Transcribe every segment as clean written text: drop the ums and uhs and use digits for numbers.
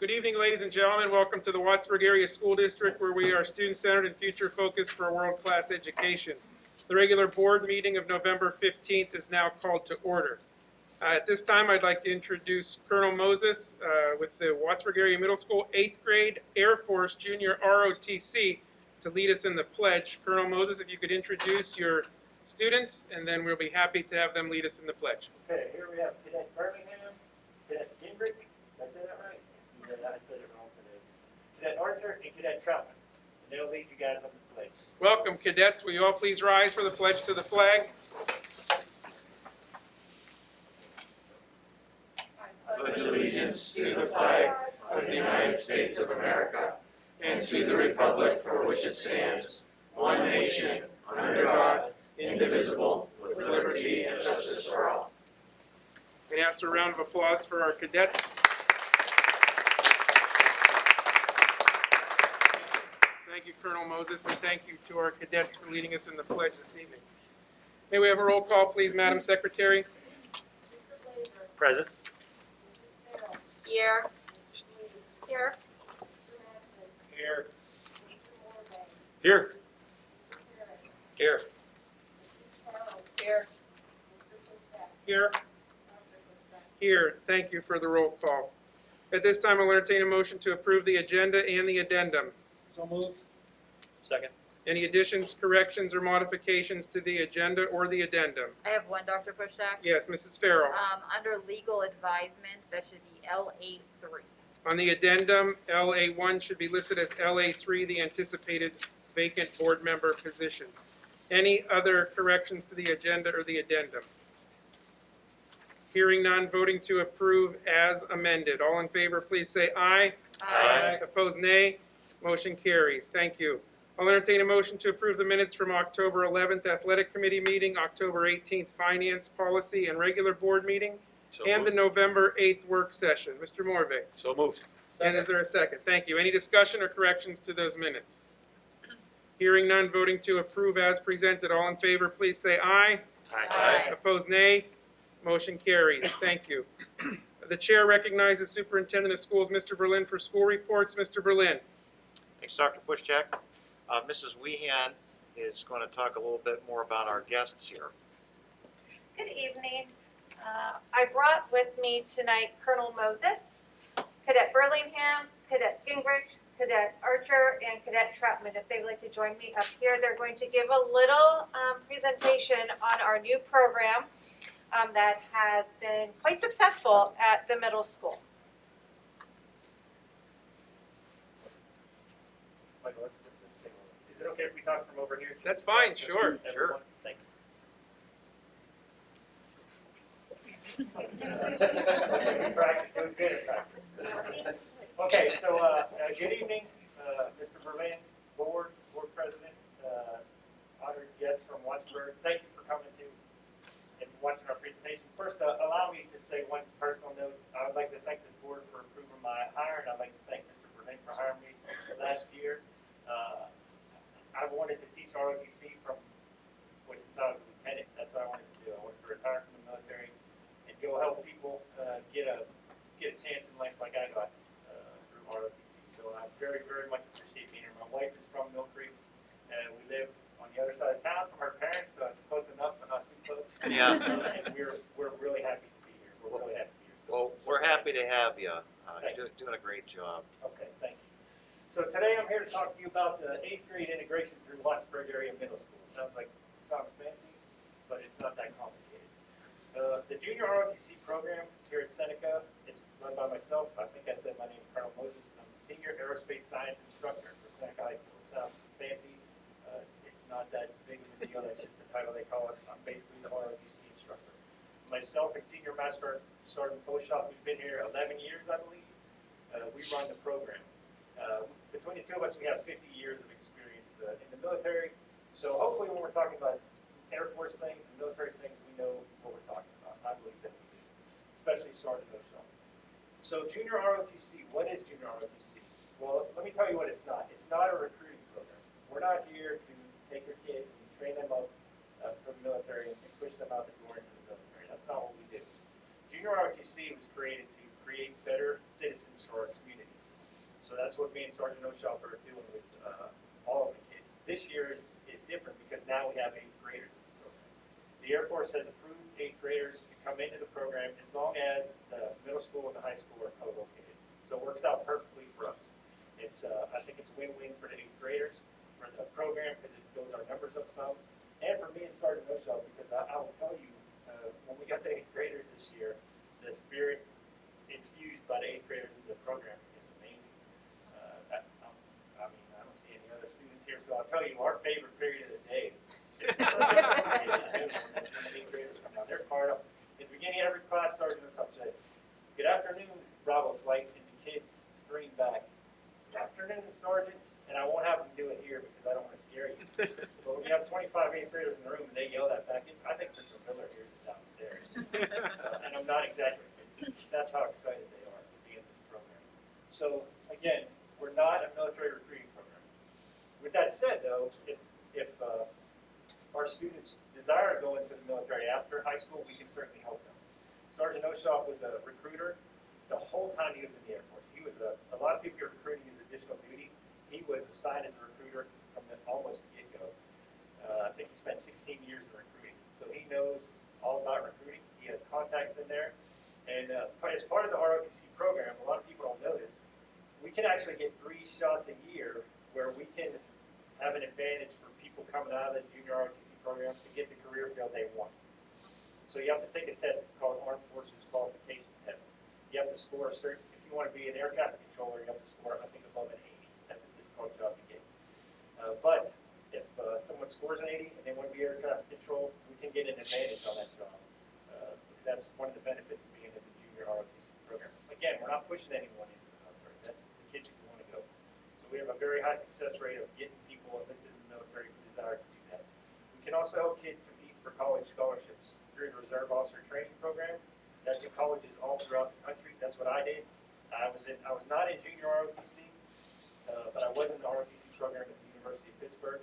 Good evening, ladies and gentlemen. Welcome to the Wattsburg Area School District, where we are student-centered and future-focused for a world-class education. The regular board meeting of November 15th is now called to order. At this time, I'd like to introduce Colonel Moses with the Wattsburg Area Middle School 8th grade Air Force Junior ROTC to lead us in the pledge. Colonel Moses, if you could introduce your students, and then we'll be happy to have them lead us in the pledge. Okay, here we have Cadet Birmingham, Cadet Gingrich, did I say that right? I said it wrong today. Cadet Archer and Cadet Troutman. And they'll lead you guys on the pledge. Welcome, cadets. Will you all please rise for the pledge to the flag? I pledge allegiance to the flag of the United States of America and to the republic for which it stands, one nation, under God, indivisible, with liberty and justice for all. And ask for a round of applause for our cadets. Thank you, Colonel Moses, and thank you to our cadets for leading us in the pledge this evening. May we have a roll call, please, Madam Secretary? Present. Here. Here. Here. Here. Here. Here. Here. Here. Thank you for the roll call. At this time, I'll entertain a motion to approve the agenda and the addendum. So moved. Second. Any additions, corrections, or modifications to the agenda or the addendum? I have one, Dr. Pushak. Yes, Mrs. Farrell. Under legal advisement, that should be LA3. On the addendum, LA1 should be listed as LA3, the anticipated vacant board member position. Any other corrections to the agenda or the addendum? Hearing none, voting to approve as amended. All in favor, please say aye. Aye. Opposed, nay. Motion carries. Thank you. I'll entertain a motion to approve the minutes from October 11th Athletic Committee meeting, October 18th Finance, Policy, and Regular Board meeting, and the November 8th work session. Mr. Morvay. So moved. And is there a second? Thank you. Any discussion or corrections to those minutes? Hearing none, voting to approve as presented. All in favor, please say aye. Aye. Opposed, nay. Motion carries. Thank you. The chair recognizes Superintendent of Schools, Mr. Berlin, for school reports. Mr. Berlin. Thanks, Dr. Pushak. Mrs. Wehan is going to talk a little bit more about our guests here. Good evening. I brought with me tonight Colonel Moses, Cadet Burlingham, Cadet Gingrich, Cadet Archer, and Cadet Troutman. If they would like to join me up here, they're going to give a little presentation on our new program that has been quite successful at the middle school. Michael, let's get this thing on. Is it okay if we talk from over here? So That's fine, sure. Everyone? Thank you. Practice, it was good at practice. Okay, so good evening, Mr. Berlin, board president, honored guests from Wattsburg. Thank you for coming to and watching our presentation. First, allow me to say one personal note. I would like to thank this board for approving my hire, and I'd like to thank Mr. Berlin for hiring me last year. I've wanted to teach ROTC since I was a lieutenant. That's what I wanted to do. I wanted to retire from the military and go help people get a chance in life like I got through ROTC. So I very, very much appreciate being here. My wife is from Mill Creek. We live on the other side of town from our parents, so it's close enough, but not too close. Yeah. And we're really happy to be here. We're really happy to be here. Well, we're happy to have you. Doing a great job. Okay, thank you. So today I'm here to talk to you about the 8th grade integration through Wattsburg Area Middle School. Sounds fancy, but it's not that complicated. The Junior ROTC program here at Seneca is run by myself. I think I said my name is Colonel Moses, and I'm the Senior Aerospace Science Instructor for Seneca High School. It sounds fancy. It's not that big of a deal. That's just the title they call us. I'm basically the ROTC instructor. Myself and Senior Master Sergeant Poshop, we've been here 11 years, I believe. We run the program. Between the two of us, we have 50 years of experience in the military. So hopefully when we're talking about Air Force things and military things, we know what we're talking about. I believe that we do, especially Sergeant O'Shaw. So Junior ROTC, what is Junior ROTC? Well, let me tell you what it's not. It's not a recruiting program. We're not here to take your kids and train them up for the military and push them out the door into the military. That's not what we do. Junior ROTC was created to create better citizens for our communities. So that's what me and Sergeant O'Shaw are doing with all of the kids. This year is different because now we have 8th graders in the program. The Air Force has approved 8th graders to come into the program as long as the middle school and the high school are co-located. So it works out perfectly for us. It's I think it's a win-win for the 8th graders, for the program because it builds our numbers up some, and for me and Sergeant O'Shaw because I will tell you, when we got the 8th graders this year, the spirit infused by the 8th graders into the program is amazing. I mean, I don't see any other students here, so I'll tell you, our favorite period of the day is when the 8th graders come out. They're fired up. At the beginning of every class, Sergeant O'Shaw says, "Good afternoon, Bravo Flight," and the kids scream back, "Good afternoon, Sergeant," and I won't have them do it here because I don't want to scare you. But when you have 25 8th graders in the room and they yell that back, I think Mr. Miller hears it downstairs. And I'm not exaggerating. That's how excited they are to be in this program. So again, we're not a military recruiting program. With that said, though, if our students desire to go into the military after high school, we can certainly help them. Sergeant O'Shaw was a recruiter the whole time he was in the Air Force. He was a lot of people get recruiting as additional duty. He was assigned as a recruiter from almost the get-go. I think he spent 16 years in recruiting, so he knows all about recruiting. He has contacts in there, and as part of the ROTC program, a lot of people don't know this, we can actually get 3 shots a year where we can have an advantage for people coming out of the junior ROTC program to get the career field they want. So you have to take a test. It's called Armed Forces Qualification Test. You have to score a certain, if you want to be an air traffic controller, you have to score, I think, above an 80. That's a difficult job to get. But if someone scores an 80 and they want to be air traffic control, we can get an advantage on that job. Because that's one of the benefits of being in the junior ROTC program. Again, we're not pushing anyone into the military. That's the kids who want to go. So we have a very high success rate of getting people enlisted in the military who desire to do that. We can also help kids compete for college scholarships through the Reserve Officer Training Program. That's in colleges all throughout the country. That's what I did. I was not in junior ROTC, but I was in the ROTC program at the University of Pittsburgh.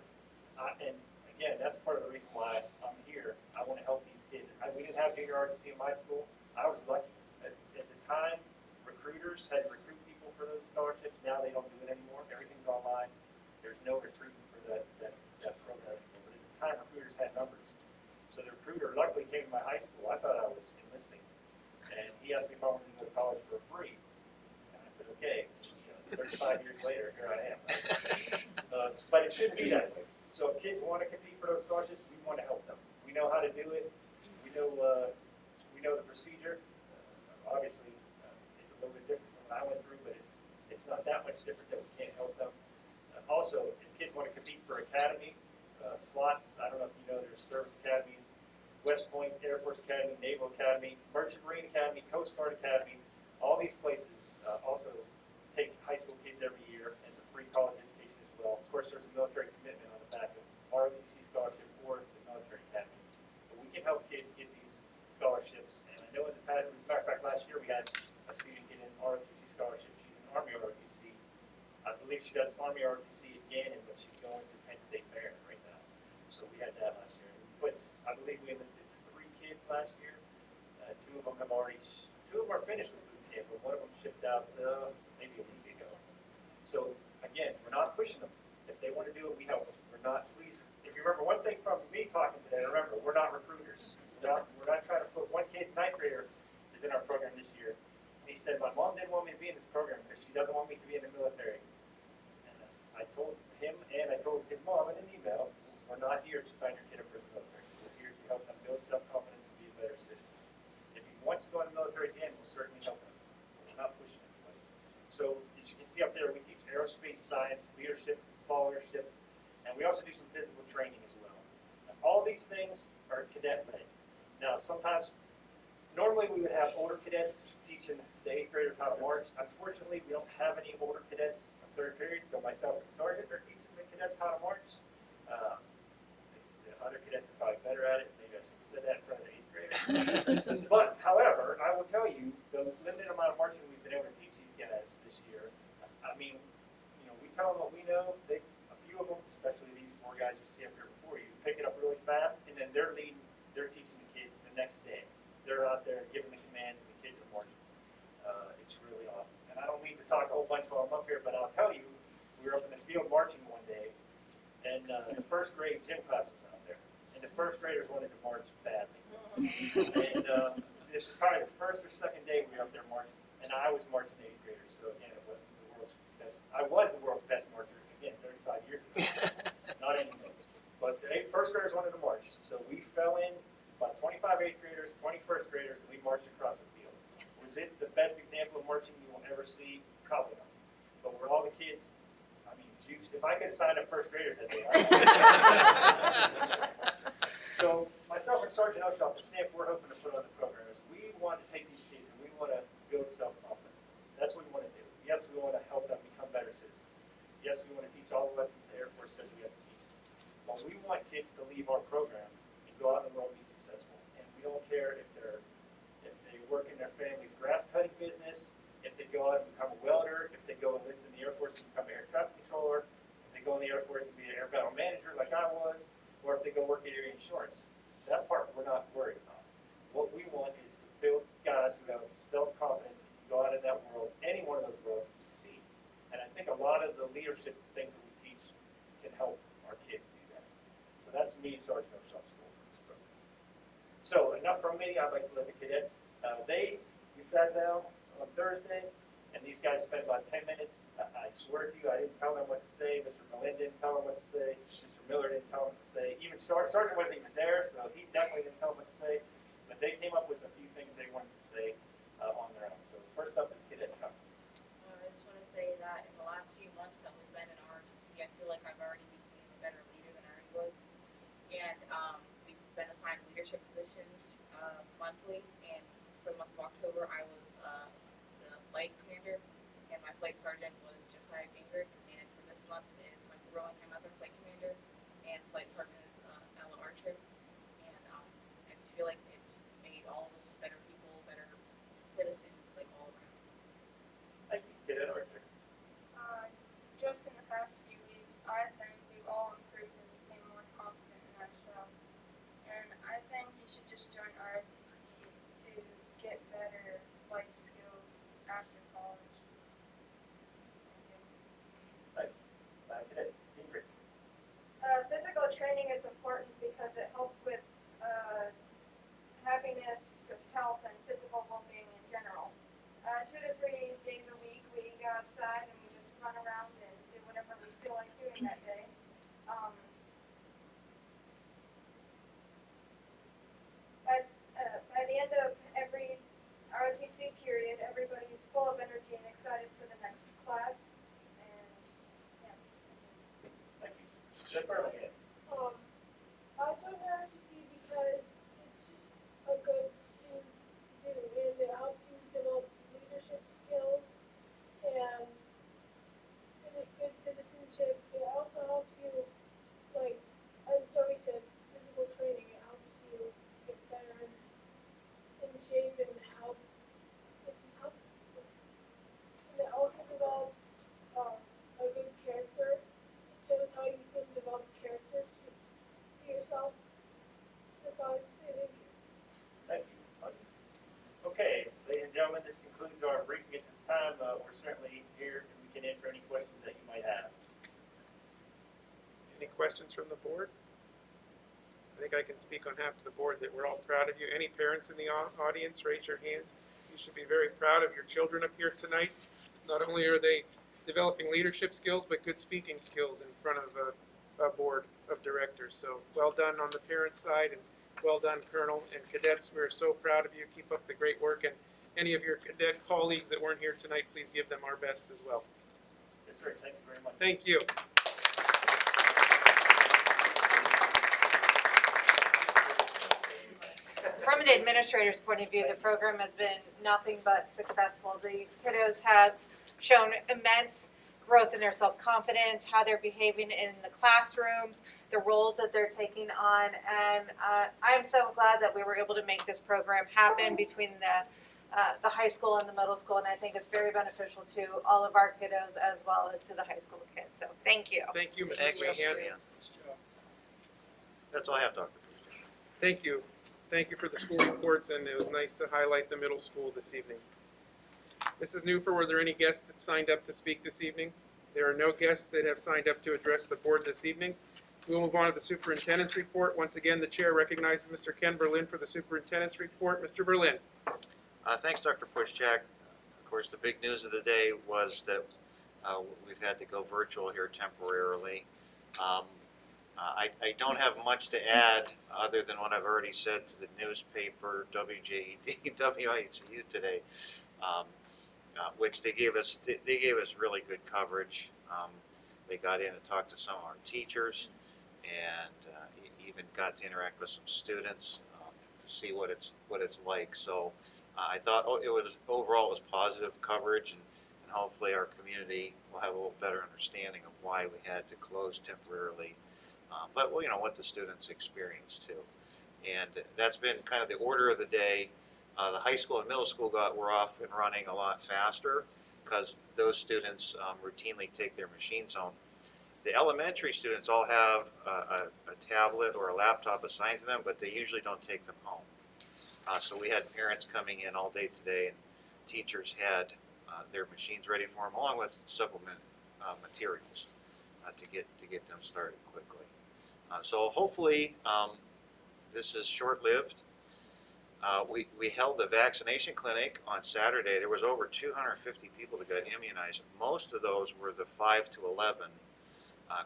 And again, that's part of the reason why I'm here. I want to help these kids. We didn't have junior ROTC in my school. I was lucky. At the time, recruiters had to recruit people for those scholarships. Now they don't do it anymore. Everything's online. There's no recruiting for that program anymore. But at the time, recruiters had numbers. So the recruiter luckily came to my high school. I thought I was enlisting. And he asked me if I wanted to go to college for free. And I said, okay. 35 years later, here I am. But it shouldn't be that way. So if kids want to compete for those scholarships, we want to help them. We know how to do it. We know the procedure. Obviously, it's a little bit different from what I went through, but it's not that much different that we can't help them. Also, if kids want to compete for academy slots, I don't know if you know, there's service academies, West Point Air Force Academy, Naval Academy, Merchant Marine Academy, Coast Guard Academy. All these places also take high school kids every year, and it's a free college education as well. Of course, there's a military commitment on the back of ROTC scholarship or to the military academies. But we can help kids get these scholarships. And I know in the past, as a matter of fact, last year we had a student get an ROTC scholarship. She's in Army ROTC. I believe she does Army ROTC again, but she's going to Penn State Maryland right now. So we had that last year. I believe we enlisted 3 kids last year. 2 of them are finished with boot camp, but one of them shipped out maybe a week ago. So again, we're not pushing them. If they want to do it, we help them. We're not, please, if you remember one thing from me talking today, remember, we're not recruiters. We're not trying to put one kid, 9th grader, is in our program this year. And he said, my mom didn't want me to be in this program because she doesn't want me to be in the military. And I told him and I told his mom in an email, we're not here to sign your kid up for the military. We're here to help them build self-confidence and be a better citizen. If he wants to go in the military again, we'll certainly help him. We're not pushing anybody. So as you can see up there, we teach aerospace science, leadership, followership, and we also do some physical training as well. Now, all these things are cadet-led. Now, normally we would have older cadets teaching the 8th graders how to march. Unfortunately, we don't have any older cadets in 3rd period, so myself and Sergeant are teaching the cadets how to march. The other cadets are probably better at it. Maybe I should have said that in front of the 8th graders. But, however, I will tell you, the limited amount of marching we've been able to teach these guys this year, I mean, we tell them what we know. A few of them, especially these 4 guys you see up here before you, pick it up really fast, and then they're teaching the kids the next day. They're out there giving the commands, and the kids are marching. It's really awesome. And talk a whole bunch while I'm up here, but I'll tell you, we were up in the field marching one day, and the first grade gym class was out there, and the first graders wanted to march badly. And this was probably the first or second day we were up there marching, and I was marching 8th graders, so again, it wasn't the world's best. I was the world's best marcher, again, 35 years ago, not anymore. But the first graders wanted to march, so we fell in about 25 8th graders, 21st graders, and we marched across the field. Was it the best example of marching you will ever see? Probably not. But were all the kids, I mean, juiced? If I could have signed up first graders that day, So myself and Sergeant Oshoff, the stamp we're hoping to put on the program is we want to take these kids and we want to build self-confidence. That's what we want to do. Yes, we want to help them become better citizens. Yes, we want to teach all the lessons the Air Force says we have to teach. But we want kids to leave our program and go out in the world and be successful. And we don't care if they work in their family's grass cutting business, if they go out and become a welder, if they go enlist in the Air Force and become an air traffic controller, if they go in the Air Force and be an air battle manager like I was, or if they go work at area insurance. That part we're not worried about. What we want is to build guys who have self-confidence and can go out in that world, any one of those worlds, and succeed. And I think a lot of the leadership things that we teach can help our kids do that. So that's me, Sergeant Oshoff's goal for this program. So enough from me. I'd like to let the cadets, we sat down on Thursday, and these guys spent about 10 minutes. I swear to you, I didn't tell them what to say. Mr. Malin didn't tell them what to say. Mr. Miller didn't tell them what to say. Even Sergeant wasn't even there, so he definitely didn't tell them what to say. But they came up with a few things they wanted to say on their own. So first up is Cadet Chuck. I just want to say that in the last few months that we've been in ROTC, I feel like I've already become a better leader than I already was. And we've been assigned leadership positions monthly. And for the month of October, I was the flight commander, and my flight sergeant was Josiah Gingrich. And for this month is Michael Rollingham as our flight commander, and flight sergeant is Ella Archer. And I just feel like it's made all of us better people, better citizens, like all around. Thank you, Cadet Archer. Just in the past few weeks, I think we've all improved and became more confident in ourselves. And I think you should just join ROTC to get better life skills after college. Thanks. Cadet Gingrich. Physical training is important because it helps with happiness, just health, and physical well-being in general. 2 to 3 days a week, we go outside and we just run around and do whatever we feel like doing that day. By the end of every ROTC period, everybody's full of energy and excited for the next class. And yeah. Thank you. Cadet Burlingame. I joined ROTC because it's just a good thing to do, and it helps you develop leadership skills and good citizenship. It also helps you, like, as Joey said, physical training. It helps you get better in shape and help. It just helps you. And it also develops a good character. It shows how you can develop character to yourself. That's all I'd say. Thank you. Okay, ladies and gentlemen, this concludes our briefing at this time. We're certainly here and we can answer any questions that you might have. Any questions from the board? I think I can speak on behalf of the board that we're all proud of you. Any parents in the audience, raise your hands. You should be very proud of your children up here tonight. Not only are they developing leadership skills, but good speaking skills in front of a board of directors. So well done on the parent side, and well done, Colonel and cadets. We're so proud of you. Keep up the great work. And any of your cadet colleagues that weren't here tonight, please give them our best as well. Yes, sir. Thank you very much. Thank you. From an administrator's point of view, the program has been nothing but successful. These kiddos have shown immense growth in their self-confidence, how they're behaving in the classrooms, the roles that they're taking on, and I'm so glad that we were able to make this program happen between the high school and the middle school, and I think it's very beneficial to all of our kiddos as well as to the high school kids. So thank you. Thank you, Mrs. Wehan. That's all I have, Dr. Thank you. Thank you for the school reports, and it was nice to highlight the middle school this evening. Mrs. Newfer, were there any guests that signed up to speak this evening? There are no guests that have signed up to address the board this evening. We'll move on to the superintendent's report. Once again, the chair recognizes Mr. Ken Berlin for the superintendent's report. Mr. Berlin. Thanks, Dr. Pushchak. Of course, the big news of the day was that we've had to go virtual here temporarily. I don't have much to add other than what I've already said to the newspaper, WJED, WICU today, which they gave us really good coverage. They got in and talked to some of our teachers, and even got to interact with some students to see what it's like. So I thought overall it was positive coverage, and hopefully our community will have a little better understanding of why we had to close temporarily. But well, what the students experienced too. And that's been kind of the order of the day. The high school and middle school were off and running a lot faster because those students routinely take their machines home. The elementary students all have a tablet or a laptop assigned to them, but they usually don't take them home. So we had parents coming in all day today, and teachers had their machines ready for them, along with supplement materials to get them started quickly. So hopefully this is short-lived. We held the vaccination clinic on Saturday. There was over 250 people that got immunized. Most of those were the 5 to 11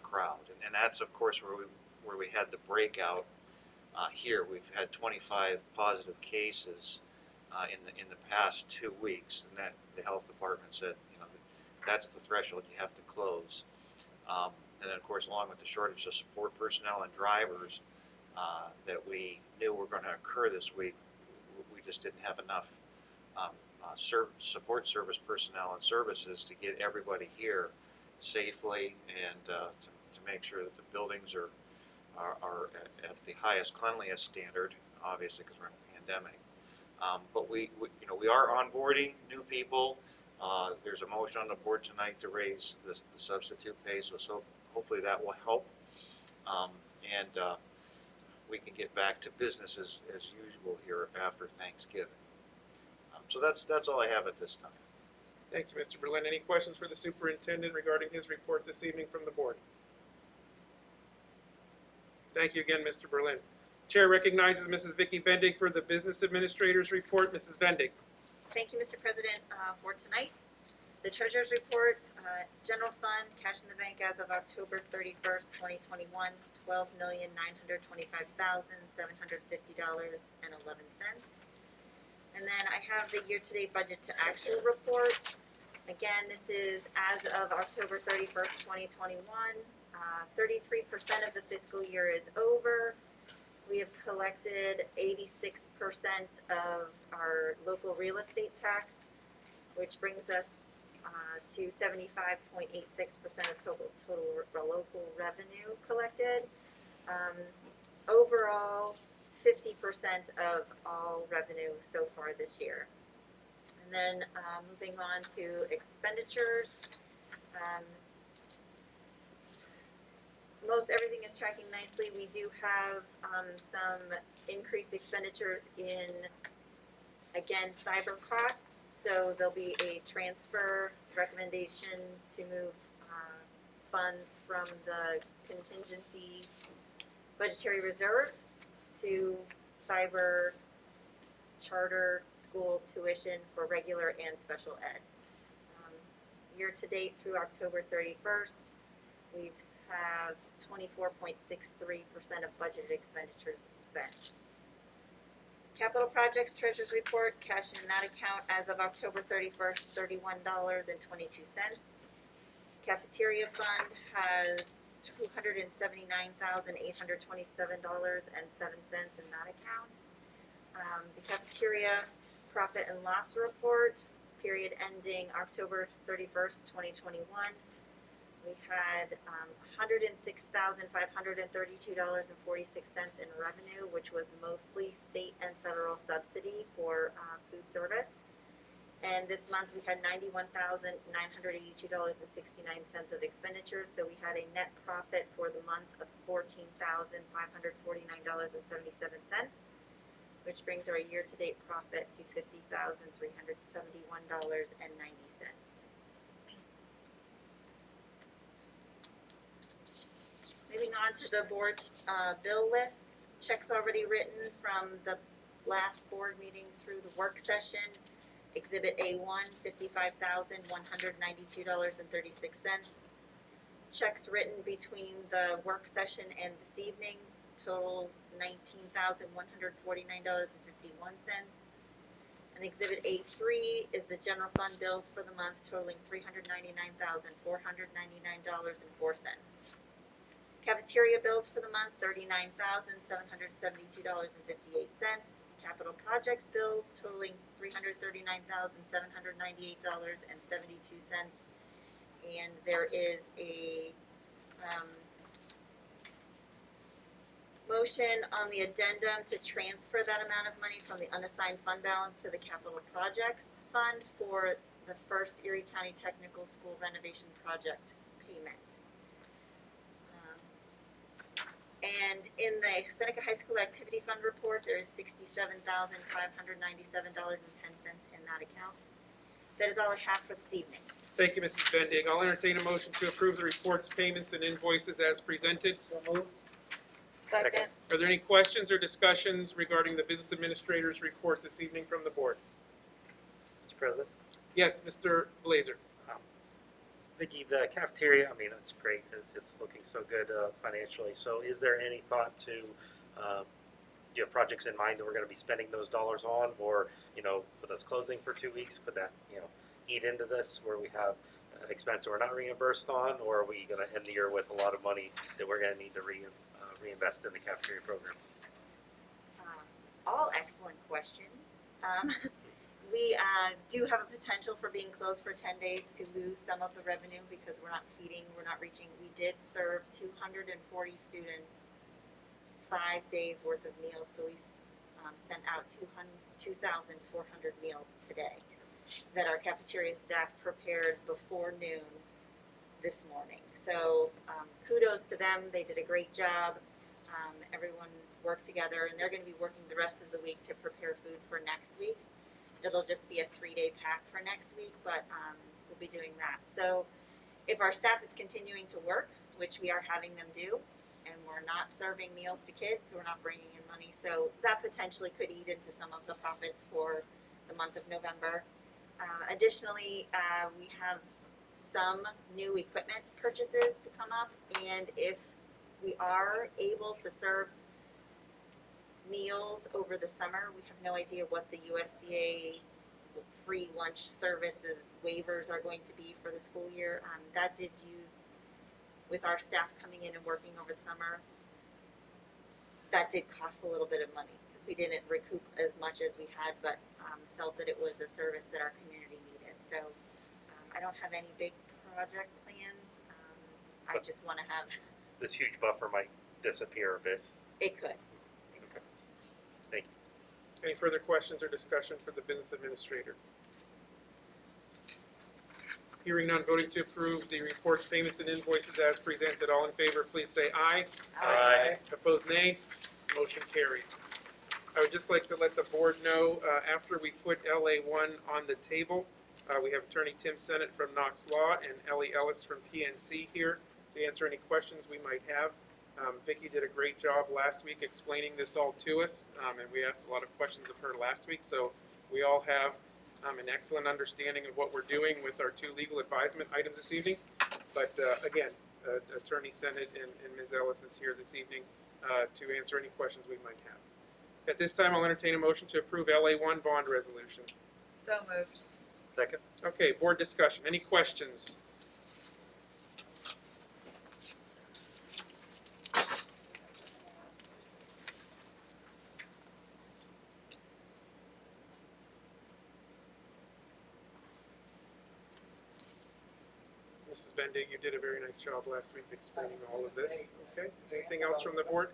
crowd, and that's of course where we had the breakout. Here we've had 25 positive cases in the past 2 weeks, and that the health department said that's the threshold you have to close. And then of course, along with the shortage of support personnel and drivers that we knew were going to occur this week, we just didn't have enough support service personnel and services to get everybody here safely, and to make sure that the buildings are at the highest cleanliness standard, obviously because we're in a pandemic. But we are onboarding new people. There's a motion on the board tonight to raise the substitute pay, so hopefully that will help, and we can get back to business as usual here after Thanksgiving. So that's all I have at this time. Thank you, Mr. Berlin. Any questions for the superintendent regarding his report this evening from the board? Thank you again, Mr. Berlin. Chair recognizes Mrs. Vicki Bendig for the business administrator's report. Mrs. Bendig. Thank you, Mr. President. For tonight, the treasurer's report, general fund, cash in the bank as of October 31st, 2021, $12,925,750.11. And then I have the year-to-date budget to actual report. Again, this is as of October 31st, 2021. 33% of the fiscal year is over. We have collected 86% of our local real estate tax, which brings us to 75.86% of total local revenue collected. Overall, 50% of all revenue so far this year. And then moving on to expenditures. Most everything is tracking nicely. We do have some increased expenditures in, again, cyber costs. So there'll be a transfer recommendation to move funds from the contingency budgetary reserve to cyber charter school tuition for regular and special ed. Year to date through October 31st, we have 24.63% of budgeted expenditures spent. Capital projects treasurer's report, cash in that account as of October 31st, $31.22. Cafeteria fund has $279,827.07 in that account. The cafeteria profit and loss report, period ending October 31st, 2021. We had $106,532.46 in revenue, which was mostly state and federal subsidy for food service. And this month we had $91,982.69 of expenditures, so we had a net profit for the month of $14,549.77. which brings our year-to-date profit to $50,371.90. Moving on to the board bill lists, checks already written from the last board meeting through the work session. Exhibit A1, $55,192.36. Checks written between the work session and this evening totals $19,149.51. And Exhibit A3 is the general fund bills for the month totaling $399,499.04. Cafeteria bills for the month, $39,772.58. Capital projects bills totaling $339,798.72. And there is a motion on the addendum to transfer that amount of money from the unassigned fund balance to the capital projects fund for the first Erie County Technical School renovation project payment. And in the Seneca High School Activity Fund report, there is $67,597.10 in that account. That is all I have for this evening. Thank you, Mrs. Bendig. I'll entertain a motion to approve the reports, payments, and invoices as presented. So moved. Second. Are there any questions or discussions regarding the business administrator's report this evening from the board? Mr. President? Yes, Mr. Blazer. Vicki, the cafeteria, I mean, it's great. It's looking so good financially. So is there any thought to, do you have projects in mind that we're going to be spending those dollars on? Or, with us closing for 2 weeks, could that, eat into this where we have an expense that we're not reimbursed on? Or are we going to end the year with a lot of money that we're going to need to reinvest in the cafeteria program? All excellent questions. We do have a potential for being closed for 10 days to lose some of the revenue because we're not reaching. We did serve 240 students 5 days worth of meals, so we sent out 2,400 meals today that our cafeteria staff prepared before noon this morning. So kudos to them. They did a great job. Everyone worked together, and they're going to be working the rest of the week to prepare food for next week. It'll just be a 3-day pack for next week, but we'll be doing that. So if our staff is continuing to work, which we are having them do, and we're not serving meals to kids, we're not bringing in money. So that potentially could eat into some of the profits for the month of November. Additionally, we have some new equipment purchases to come up, and if we are able to serve meals over the summer, we have no idea what the USDA free lunch services waivers are going to be for the school year. That did use, with our staff coming in and working over the summer, that did cost a little bit of money because we didn't recoup as much as we had, but felt that it was a service that our community needed. So I don't have any big project plans. I just want to have This huge buffer might disappear a bit. it could. Thank you. Any further questions or discussion for the business administrator? Hearing none, voting to approve the reports, payments, and invoices as presented. All in favor, please say aye. Aye. Opposed, nay. Motion carries. I would just like to let the board know, after we put LA1 on the table, we have Attorney Tim Sennett from Knox Law and Ellie Ellis from PNC here to answer any questions we might have. Vicki did a great job last week explaining this all to us, and we asked a lot of questions of her last week, so we all have an excellent understanding of what we're doing with our 2 legal advisement items this evening. But again, Attorney Sennett and Ms. Ellis is here this evening to answer any questions we might have. At this time, I'll entertain a motion to approve LA1 bond resolution. So moved. Second. Okay, board discussion. Any questions? Mrs. Bendig, you did a very nice job last week explaining all of this. Okay, anything else from the board?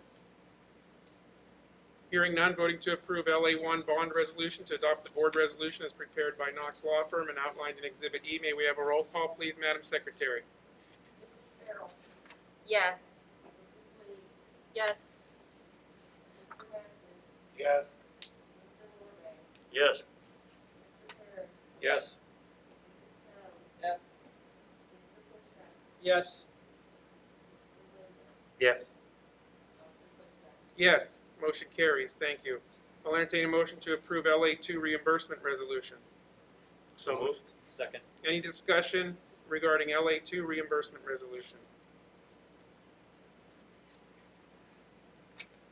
Hearing none, voting to approve LA1 bond resolution to adopt the board resolution as prepared by Knox Law Firm and outlined in Exhibit E. May we have a roll call, please, Madam Secretary? Mrs. Carroll. Yes. Mrs. Lee. Yes. Mr. Ramsey. Yes. Yes. Mr. Harris. Yes. Mrs. Brown. Yes. Mr. Bushman. Yes. Mr. Williams. Yes. Dr. Bushman. Yes, motion carries. Thank you. I'll entertain a motion to approve LA2 reimbursement resolution. So moved. Second. Any discussion regarding LA2 reimbursement resolution?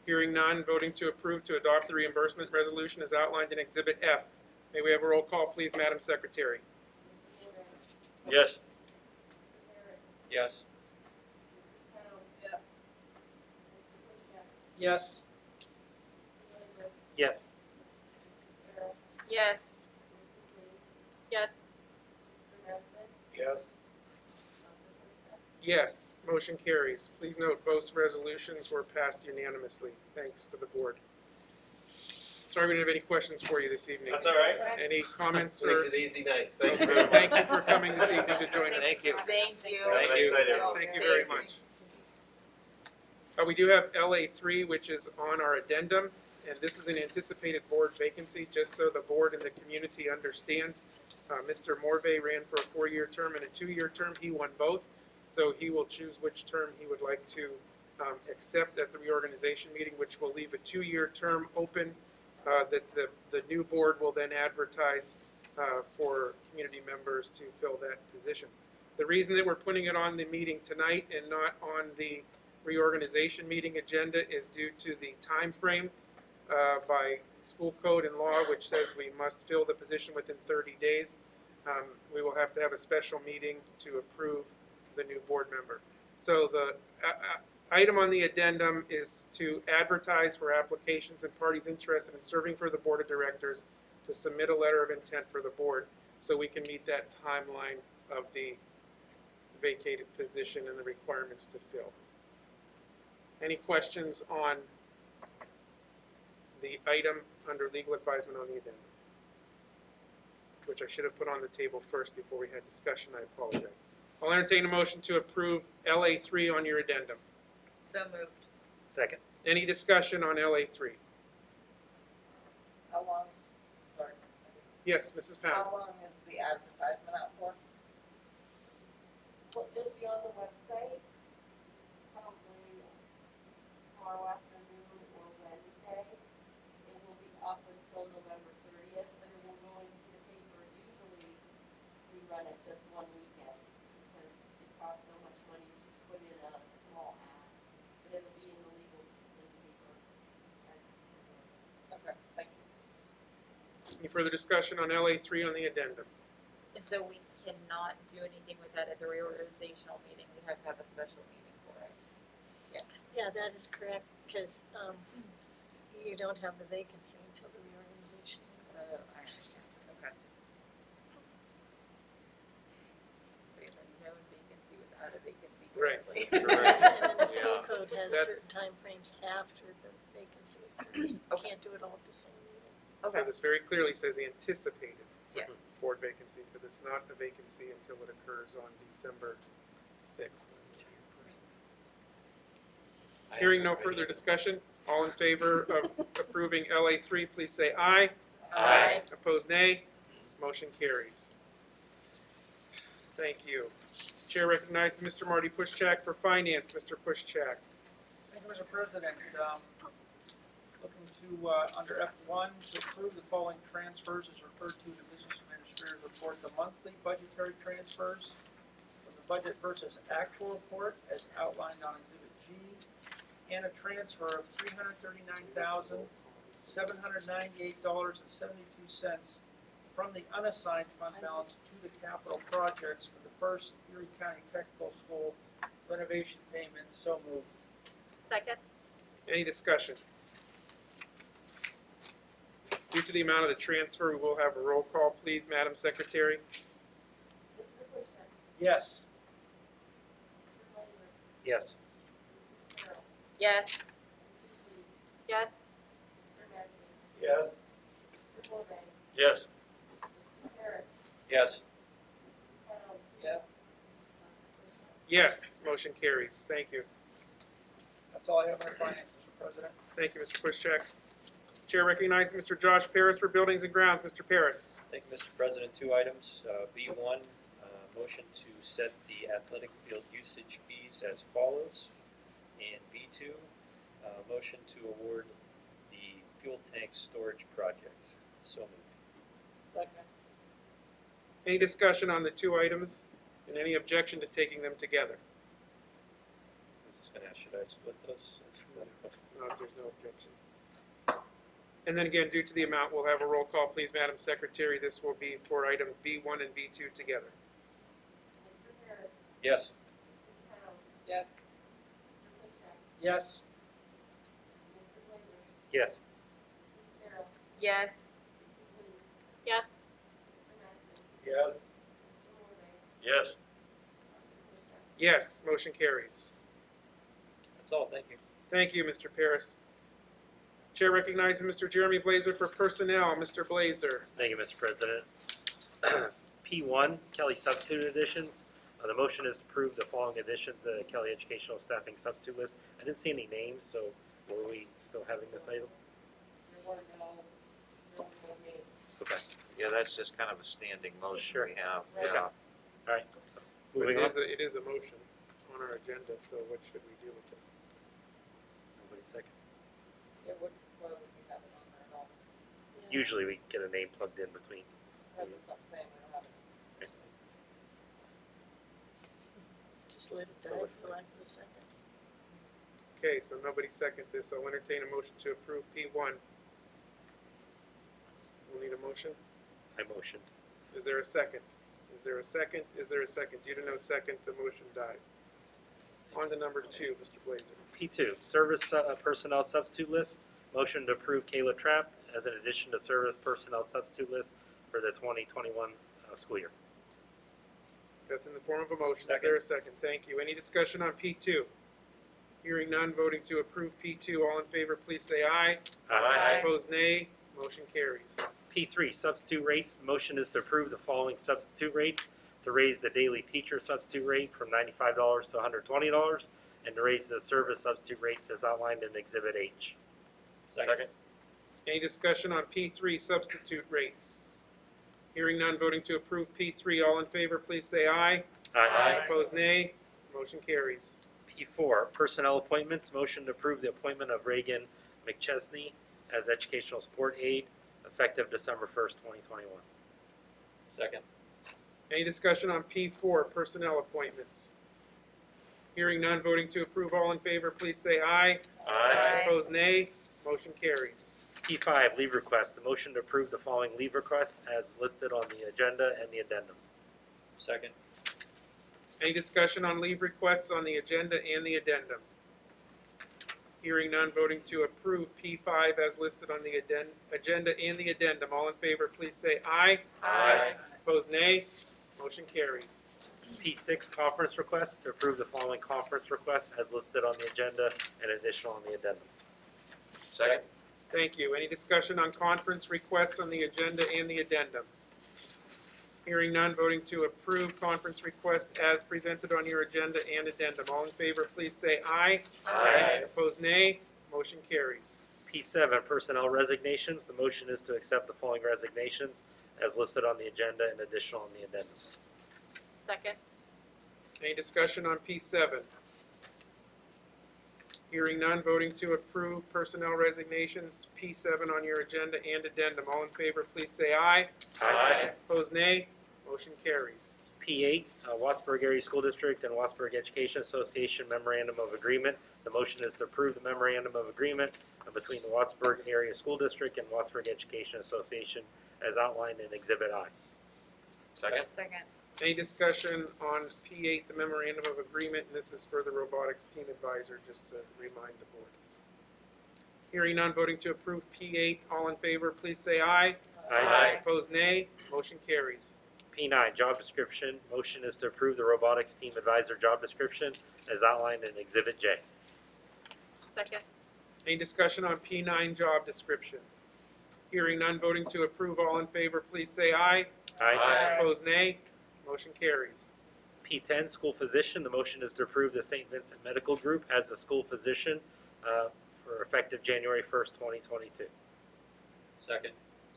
Hearing none, voting to approve to adopt the reimbursement resolution as outlined in Exhibit F. May we have a roll call, please, Madam Secretary? Mr. Morgan. Yes. Mr. Harris. Yes. Mrs. Brown. Yes. Mr. Bushman. Yes. Mr. Williams. Yes. Mrs. Harris. Yes. Mrs. Lee. Yes. Mr. Madsen. Yes. Dr. Bushman. Yes, motion carries. Please note both resolutions were passed unanimously. Thanks to the board. Sorry we didn't have any questions for you this evening. That's all right. Any comments or? Makes it easy night. Thank you very much. Thank you for coming this evening to join us. Thank you. Thank you. Have a nice night, everyone. Thank you very much. We do have LA3, which is on our addendum, and this is an anticipated board vacancy, just so the board and the community understands. Mr. Morvay ran for a 4-year term and a 2-year term. He won both, so he will choose which term he would like to accept at the reorganization meeting, which will leave a 2-year term open that the new board will then advertise for community members to fill that position. The reason that we're putting it on the meeting tonight and not on the reorganization meeting agenda is due to the time frame by school code and law, which says we must fill the position within 30 days. We will have to have a special meeting to approve the new board member. So the item on the addendum is to advertise for applications and parties interested in serving for the board of directors to submit a letter of intent for the board so we can meet that timeline of the vacated position and the requirements to fill. Any questions on the item under legal advisement on the addendum? Which I should have put on the table first before we had discussion. I apologize. I'll entertain a motion to approve LA3 on your addendum. So moved. Second. Any discussion on LA3? How long, sorry, Yes, Mrs. Pound. how long is the advertisement out for? Well, it'll be on the website, probably tomorrow afternoon or Wednesday. It will be up until November 30th, but it will go into the paper. Usually, we run it just one weekend because it costs so much money to put in a small ad. But it'll be in the legal paper as it's typical. Okay, thank you. Any further discussion on LA3 on the addendum? And so we cannot do anything with that at the reorganizational meeting. We have to have a special meeting for it. Yes. Yeah, that is correct, because you don't have the vacancy until the reorganization. I understand. Okay. So we have a known vacancy without a vacancy Right. directly. And then the school Yeah. code has That's- certain timeframes after the vacancy occurs. You can't do it all at the same meeting. So this very clearly says anticipated Yes. board vacancy, but it's not a vacancy until it occurs on December 6th. Hearing no further discussion, all in favor of approving LA3, please say aye. Aye. Opposed, nay. Motion carries. Thank you. Chair recognizes Mr. Marty Pushchak for finance. Mr. Pushchak. Thank you, Mr. President. Looking to, under F1, to approve the following transfers as referred to in the Business Administrator's Report, the monthly budgetary transfers from the Budget versus Actual Report as outlined on Exhibit G, and a transfer of $339,798.72 from the unassigned fund balance to the capital projects for the first Erie County Technical School renovation payment. So moved. Second. Any discussion? Due to the amount of the transfer, we will have a roll call, please, Madam Secretary. Mr. Bushman. Yes. Mr. Williams. Yes. Mrs. Carroll. Yes. Mrs. Lee. Yes. Mr. Madsen. Yes. Mr. Morvay. Yes. Mr. Harris. Yes. Mrs. Brown. Yes. Dr. Bushman. Yes, motion carries. Thank you. That's all I have on finance, Mr. President. Thank you, Mr. Pushchak. Chair recognizes Mr. Josh Paris for Buildings and Grounds. Mr. Paris. Thank you, Mr. President. Two items. B1, motion to set the athletic field usage fees as follows. And B2, motion to award the fuel tank storage project. So moved. Second. Any discussion on the two items and any objection to taking them together? I was just going to ask, should I split those? No, if there's no objection. And then again, due to the amount, we'll have a roll call. Please, Madam Secretary, this will be for items B1 and B2 together. Mr. Harris. Yes. Mrs. Powell. Yes. Mr. Bishop. Yes. Mr. Blazer. Yes. Mrs. Carroll. Yes. Mrs. Lee. Yes. Mr. Mattson. Yes. Mr. Morvay. Yes. Dr. Bishop. Yes, motion carries. That's all. Thank you. Thank you, Mr. Paris. Chair recognizes Mr. Jeremy Blazer for Personnel. Mr. Blazer. Thank you, Mr. President. P1, Kelly Substitute Additions. The motion is to approve the following additions to the Kelly Educational Staffing Substitute List. I didn't see any names, so were we still having this item? There were no names. Okay. Yeah, that's just kind of a standing motion Sure. we have. Okay. Yeah. All right, so But moving on. it is a motion on our agenda, so what should we do with it? Nobody second. Yeah, why would we have it on there at all? Usually we get a name plugged in between. That's what I'm saying, we don't have it. Just let it die for lack of a second. Okay, so nobody second this. I'll entertain a motion to approve P1. We'll need a motion. I motioned. Is there a second? Is there a second? Is there a second? Due to no second, the motion dies. On to number 2, Mr. Blazer. P2, Service Personnel Substitute List. Motion to approve Kayla Trapp as an addition to Service Personnel Substitute List for the 2021 school year. That's in the form of a motion. Is Second. there a second? Thank you. Any discussion on P2? Hearing none, voting to approve P2. All in favor, please say aye. Aye. Opposed, nay. Motion carries. P3, Substitute Rates. The motion is to approve the following substitute rates: to raise the daily teacher substitute rate from $95 to $120, and to raise the service substitute rates as outlined in Exhibit H. Second. Any discussion on P3 substitute rates? Hearing none, voting to approve P3. All in favor, please say aye. Aye. Opposed, nay. Motion carries. P4, Personnel Appointments. Motion to approve the appointment of Reagan McChesney as Educational Support Aide effective December 1st, 2021. Second. Any discussion on P4, personnel appointments? Hearing none, voting to approve. All in favor, please say aye. Aye. Opposed, nay. Motion carries. P5, Leave Requests. The motion to approve the following leave requests as listed on the agenda and the addendum. Second. Any discussion on leave requests on the agenda and the addendum? Hearing none, voting to approve P5 as listed on the agenda and the addendum. All in favor, please say aye. Aye. Opposed, nay. Motion carries. P6, Conference Requests. To approve the following conference requests as listed on the agenda and additional on the addendum. Second. Thank you. Any discussion on conference requests on the agenda and the addendum? Hearing none, voting to approve conference request as presented on your agenda and addendum. All in favor, please say aye. Aye. Opposed, nay. Motion carries. P7, Personnel Resignations. The motion is to accept the following resignations as listed on the agenda and additional on the addendum. Second. Any discussion on P7? Hearing none, voting to approve personnel resignations, P7 on your agenda and addendum. All in favor, please say aye. Aye. Opposed, nay. Motion carries. P8, Wattsburg Area School District and Wattsburg Education Association Memorandum of Agreement. The motion is to approve the Memorandum of Agreement between the Wattsburg Area School District and Wattsburg Education Association as outlined in Exhibit I. Second. Second. Any discussion on P8, the memorandum of agreement, and this is for the robotics team advisor, just to remind the board. Hearing none, voting to approve P8, all in favor, please say aye. Aye. Opposed, nay. Motion carries. P9, Job Description. Motion is to approve the Robotics Team Advisor job description as outlined in Exhibit J. Second. Any discussion on P9 job description? Hearing none, voting to approve, all in favor, please say aye. Aye. Opposed, nay. Motion carries. P10, School Physician. The motion is to approve the St. Vincent Medical Group as the school physician for effective January 1st, 2022. Second.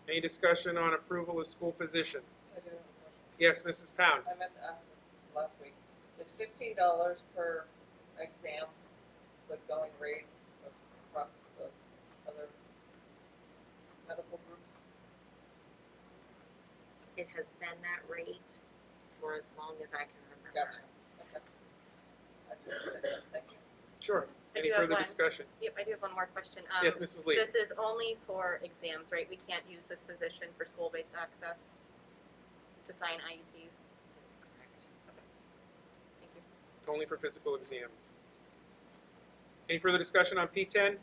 Any discussion on approval of school physician? I do have a question. Yes, Mrs. Pound. I meant to ask this last week. Is $15 per exam the going rate across the other medical groups? It has been that rate for as long as I can remember. Gotcha. Okay. I just did that. Thank you. Sure. I Any do have further one. discussion? Yep, I do have one more question. Yes, Mrs. Lee. This is only for exams, right? We can't use this position for school-based access to sign IEPs? That is correct. Thank you. Only for physical exams. Any further discussion on P10?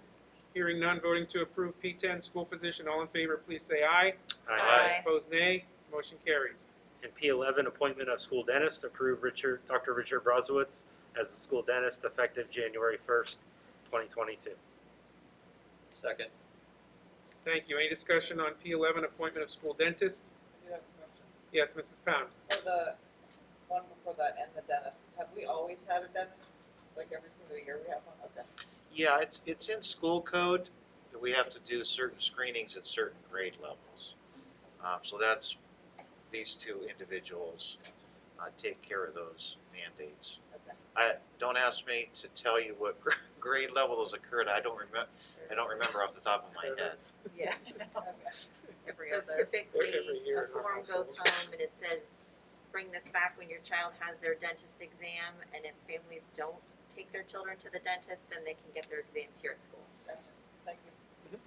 Hearing none, voting to approve P10, school physician. All in favor, please say aye. Aye. Opposed, nay. Motion carries. And P11, appointment of school dentist, approve Dr. Richard Brozowitz as the school dentist effective January 1st, 2022. Second. Thank you. Any discussion on P11, appointment of school dentist? I do have a question. Yes, Mrs. Pound. For the one before that and the dentist, have we always had a dentist? Like every single year we have one? Okay. Yeah, it's in school code that we have to do certain screenings at certain grade levels. So that's, these two individuals take care of those mandates. Okay. Don't ask me to tell you what grade level those occurred. I don't remember off the top of my head. Yeah. Every So other. typically, Every year a in our form goes household. home and it says, bring this back when your child has their dentist exam, and if families don't take their children to the dentist, then they can get their exams here at school. Gotcha. Thank you.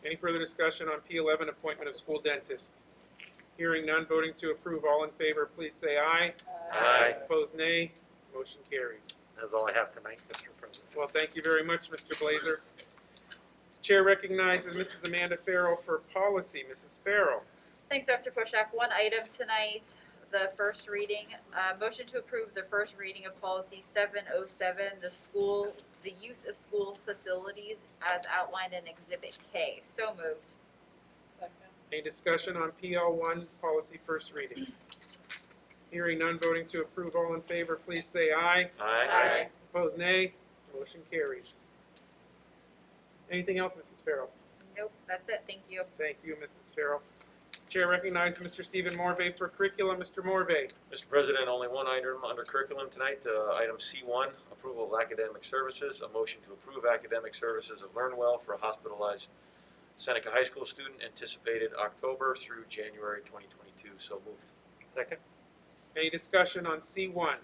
Any further discussion on P11, appointment of school dentist? Hearing none, voting to approve. All in favor, please say aye. Aye. Opposed, nay. Motion carries. That's all I have tonight, Mr. President. Well, thank you very much, Mr. Blazer. Chair recognizes Mrs. Amanda Farrell for policy. Mrs. Farrell. Thanks, Dr. Pushak. One item tonight, the first reading, motion to approve the first reading of policy 707, the use of school facilities as outlined in Exhibit K. So moved. Second. Any discussion on PL1, policy first reading? Hearing none, voting to approve. All in favor, please say aye. Aye. Opposed, nay. Motion carries. Anything else, Mrs. Farrell? Nope, that's it. Thank you. Thank you, Mrs. Farrell. Chair recognizes Mr. Stephen Morvay for curriculum. Mr. Morvay. Mr. President, only one item under curriculum tonight, item C1, approval of academic services. A motion to approve academic services of LearnWell for a hospitalized Seneca High School student anticipated October through January 2022. So moved. Second. Any discussion on C1?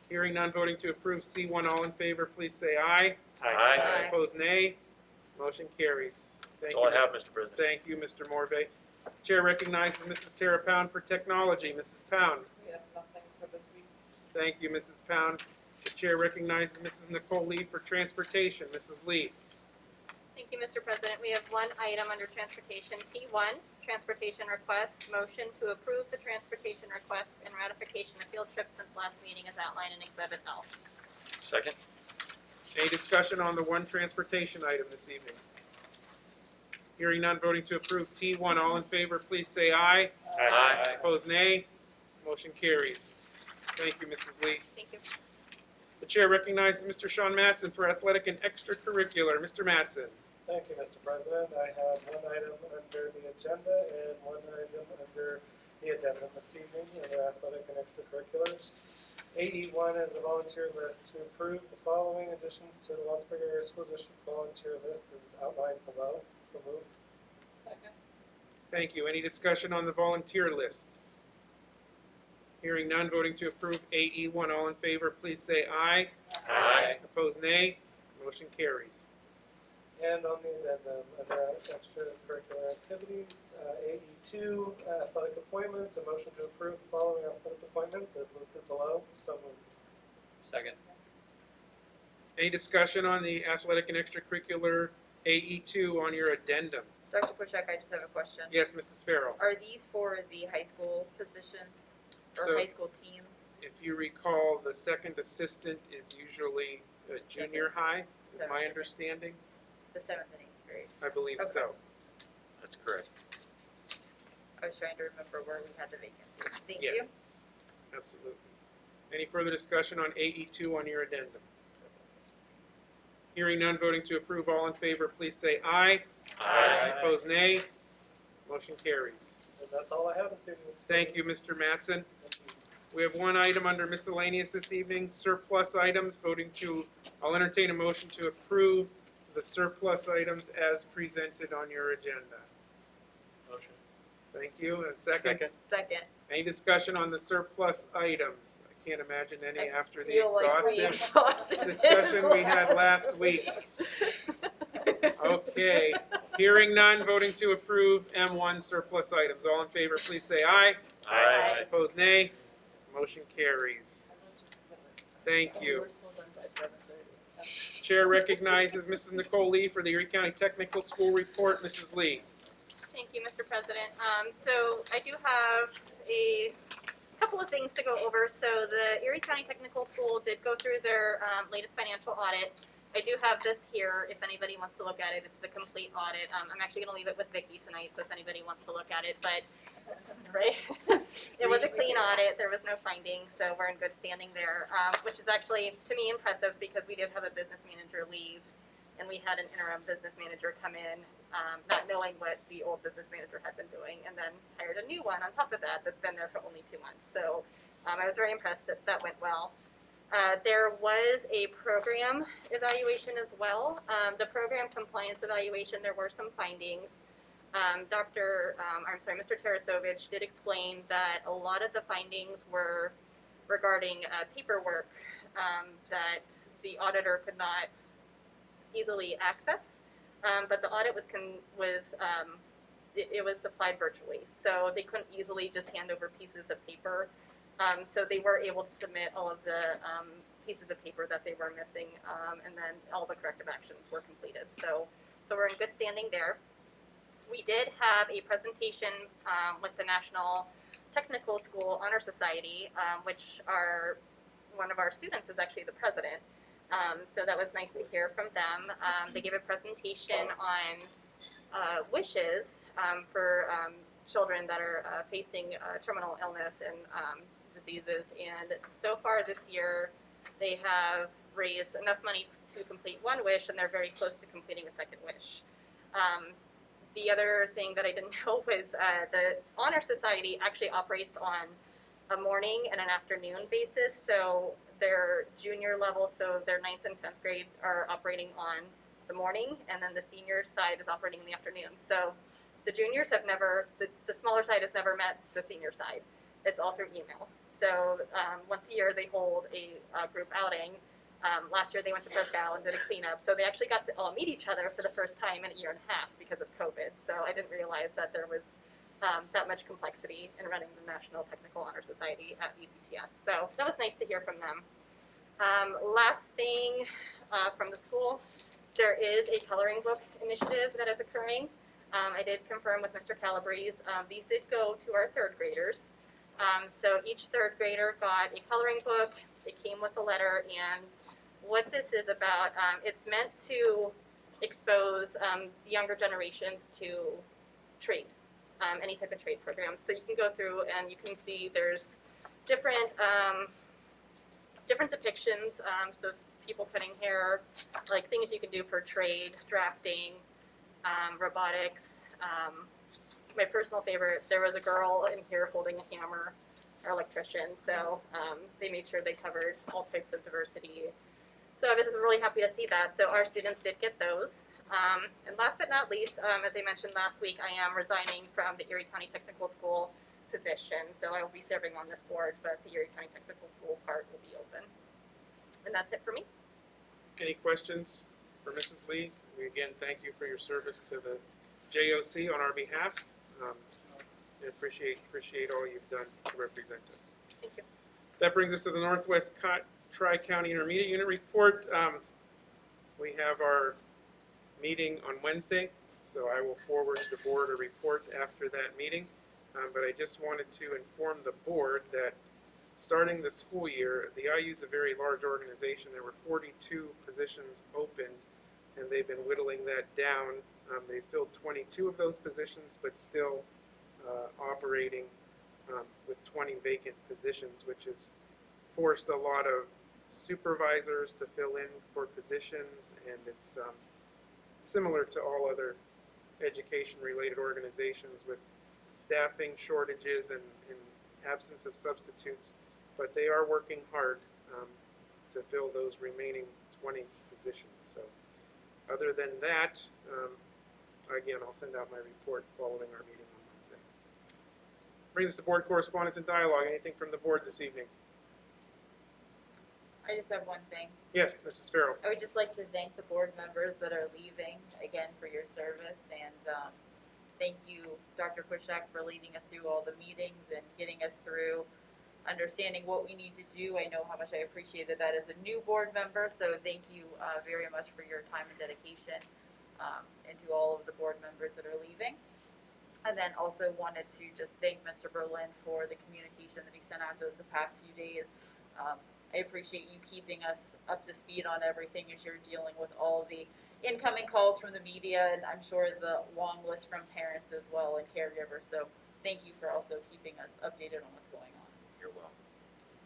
Hearing none, voting to approve C1. All in favor, please say aye. Aye. Opposed, nay. Motion carries. That's all I have, Mr. President. Thank you, Mr. Morvay. Chair recognizes Mrs. Tara Pound for technology. Mrs. Pound. We have nothing for this week. Thank you, Mrs. Pound. The chair recognizes Mrs. Nicole Lee for transportation. Mrs. Lee. Thank you, Mr. President. We have one item under transportation, T1, transportation request. Motion to approve the transportation request and ratification of field trip since last meeting as outlined in Exhibit L. Second. Any discussion on the one transportation item this evening? Hearing none, voting to approve T1. All in favor, please say aye. Aye. Opposed, nay. Motion carries. Thank you, Mrs. Lee. Thank you. The chair recognizes Mr. Sean Matson for athletic and extracurricular. Mr. Matson. Thank you, Mr. President. I have one item under the agenda and one item under the addendum this evening under athletic and extracurriculars. AE1 is a volunteer list to approve the following additions to the Wattsburg Area School District volunteer list as outlined below. So moved. Second. Thank you. Any discussion on the volunteer list? Hearing none, voting to approve AE1. All in favor, please say aye. Aye. Opposed, nay. Motion carries. And on the addendum, under extracurricular activities, AE2, athletic appointments, a motion to approve the following athletic appointments as listed below. So moved. Second. Any discussion on the athletic and extracurricular AE2 on your addendum? Dr. Pushak, I just have a question. Yes, Mrs. Farrell. Are these for the high school positions or So- high school teams? If you recall, the second assistant is usually a junior high, is my Second. understanding. The 7th and 8th grade? I believe Okay. so. That's correct. I was trying to remember where we had the vacancy. Thank you. Yes, absolutely. Any further discussion on AE2 on your addendum? Hearing none, voting to approve, all in favor, please say aye. Aye. Opposed, nay. Motion carries. And that's all I have this evening. Thank you, Mr. Mattson. We have one item under miscellaneous this evening, surplus items. I'll entertain a motion to approve the surplus items as presented on your agenda. Motion. Thank you. And second? Second. Any discussion on the surplus items? I can't imagine any after the Feel like we exhaustive discussion we had last week. Okay. Hearing none, voting to approve M1 surplus items. All in favor, please say aye. Aye. Opposed, nay. Motion carries. Thank you. We're still done by 7:30. Chair recognizes Mrs. Nicole Lee for the Erie County Technical School report. Mrs. Lee. Thank you, Mr. President. So I do have a couple of things to go over. So the Erie County Technical School did go through their latest financial audit. I do have this here if anybody wants to look at it. It's the complete audit. I'm actually going to leave it with Vicki tonight, so if anybody wants to look at it. But right, it was a clean audit. There was no findings, so we're in good standing there, which is actually, to me, impressive because we did have a business manager leave, and we had an interim business manager come in, not knowing what the old business manager had been doing, and then hired a new one on top of that that's been there for only 2 months. So I was very impressed that went well. There was a program evaluation as well. The program compliance evaluation, there were some findings. Mr. Tarasovich did explain that a lot of the findings were regarding paperwork that the auditor could not easily access, but the audit was supplied virtually, so they couldn't easily just hand over pieces of paper. So they were able to submit all of the pieces of paper that they were missing, and then all the corrective actions were completed. So we're in good standing there. We did have a presentation with the National Technical School Honor Society, which one of our students is actually the president. So that was nice to hear from them. They gave a presentation on wishes for children that are facing terminal illness and diseases, and so far this year they have raised enough money to complete one wish, and they're very close to completing a second wish. The other thing that I didn't know was the Honor Society actually operates on a morning and an afternoon basis, so their junior level, so their 9th and 10th grade are operating on the morning, and then the senior side is operating in the afternoon. So the juniors have never, the smaller side has never met the senior side. It's all through email. So once a year they hold a group outing. Last year they went to Presque Isle and did a cleanup. So they actually got to all meet each other for the first time in a year and a half because of COVID. So I didn't realize that there was that much complexity in running the National Technical Honor Society at ECTS. So that was nice to hear from them. Last thing from the school, there is a coloring book initiative that is occurring. I did confirm with Mr. Calabrese. These did go to our 3rd graders. So each 3rd grader got a coloring book. It came with a letter, and what this is about, it's meant to expose the younger generations to trade, any type of trade program. So you can go through and you can see there's different depictions, so people cutting hair, like things you can do for trade, drafting, robotics. My personal favorite, there was a girl in here holding a hammer, our electrician, so they made sure they covered all types of diversity. So I was really happy to see that. So our students did get those. And last but not least, as I mentioned last week, I am resigning from the Erie County Technical School position. So I will be serving on this board, but the Erie County Technical School part will be open. And that's it for me. Any questions for Mrs. Lee? We again thank you for your service to the JOC on our behalf. I appreciate all you've done to represent us. Thank you. That brings us to the Northwest Tri-County Intermediate Unit report. We have our meeting on Wednesday, so I will forward the board a report after that meeting. But I just wanted to inform the board that starting the school year, the IU is a very large organization. There were 42 positions open, and they've been whittling that down. They filled 22 of those positions, but still operating with 20 vacant positions, which has forced a lot of supervisors to fill in for positions, and it's similar to all other education-related organizations with staffing shortages and absence of substitutes, but they are working hard to fill those remaining 20 positions. So other than that, again, I'll send out my report following our meeting on Wednesday. Brings us to board correspondence and dialogue. Anything from the board this evening? I just have one thing. Yes, Mrs. Farrell. I would just like to thank the board members that are leaving again for your service, and thank you, Dr. Kushak, for leading us through all the meetings and getting us through understanding what we need to do. I know how much I appreciated that as a new board member, so thank you very much for your time and dedication, and to all of the board members that are leaving. And then also wanted to just thank Mr. Berlin for the communication that he sent out to us the past few days. I appreciate you keeping us up to speed on everything as you're dealing with all the incoming calls from the media, and I'm sure the long list from parents as well and caregivers. So thank you for also keeping us updated on what's going on. You're welcome.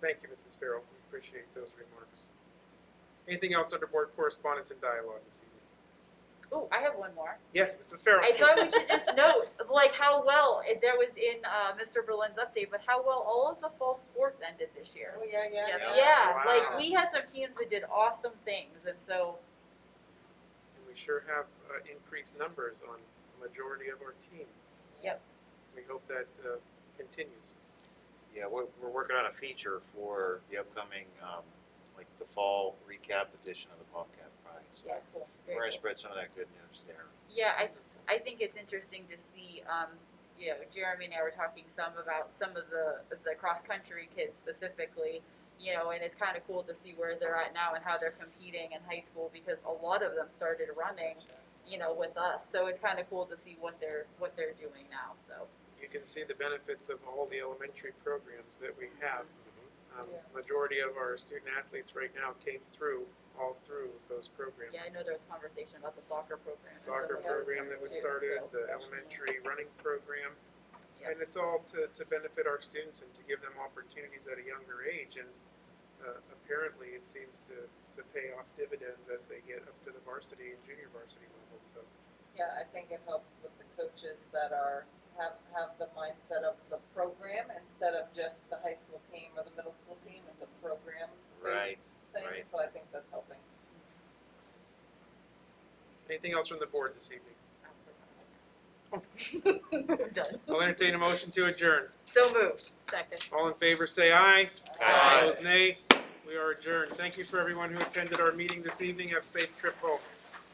Thank you, Mrs. Farrell. We appreciate those remarks. Anything else under board correspondence and dialogue this evening? Ooh, I have one more. Yes, Mrs. Farrell. I thought we should just note, like, how well, there was in Mr. Berlin's update, but how well all of the fall sports ended this year. Oh, yeah. Yeah, Wow. like, we had some teams that did awesome things, and so. And we sure have increased numbers on the majority of our teams. Yep. We hope that continues. Yeah, we're working on a feature for the upcoming, like the fall recap edition of the Bobcat Pride. So Yeah, cool. we're going to spread some of that good news there. Yeah, I think it's interesting to see, you know, Jeremy and I were talking some about some of the cross-country kids specifically, you know, and it's kind of cool to see where they're at now and how they're competing in high school, because a lot of them started running, you know, with us. So it's kind of cool to see what they're doing now. So You can see the benefits of all the elementary programs that we have. Majority of our student athletes right now came all through those programs. yeah, I know there was conversation about the soccer program. Soccer program that was started, the elementary running program. And it's all to benefit our students and to give them opportunities at a younger age. And apparently it seems to pay off dividends as they get up to the varsity and junior varsity levels. So Yeah, I think it helps with the coaches that have the mindset of the program instead of just the high school team or the middle school team. It's a program-based thing, so I think that's helping. anything else from the board this evening? Done. I'll entertain a motion to adjourn. So moved. Second. All in favor, say aye. Aye. Opposed, nay. We are adjourned. Thank you for everyone who attended our meeting this evening. Have a safe trip home.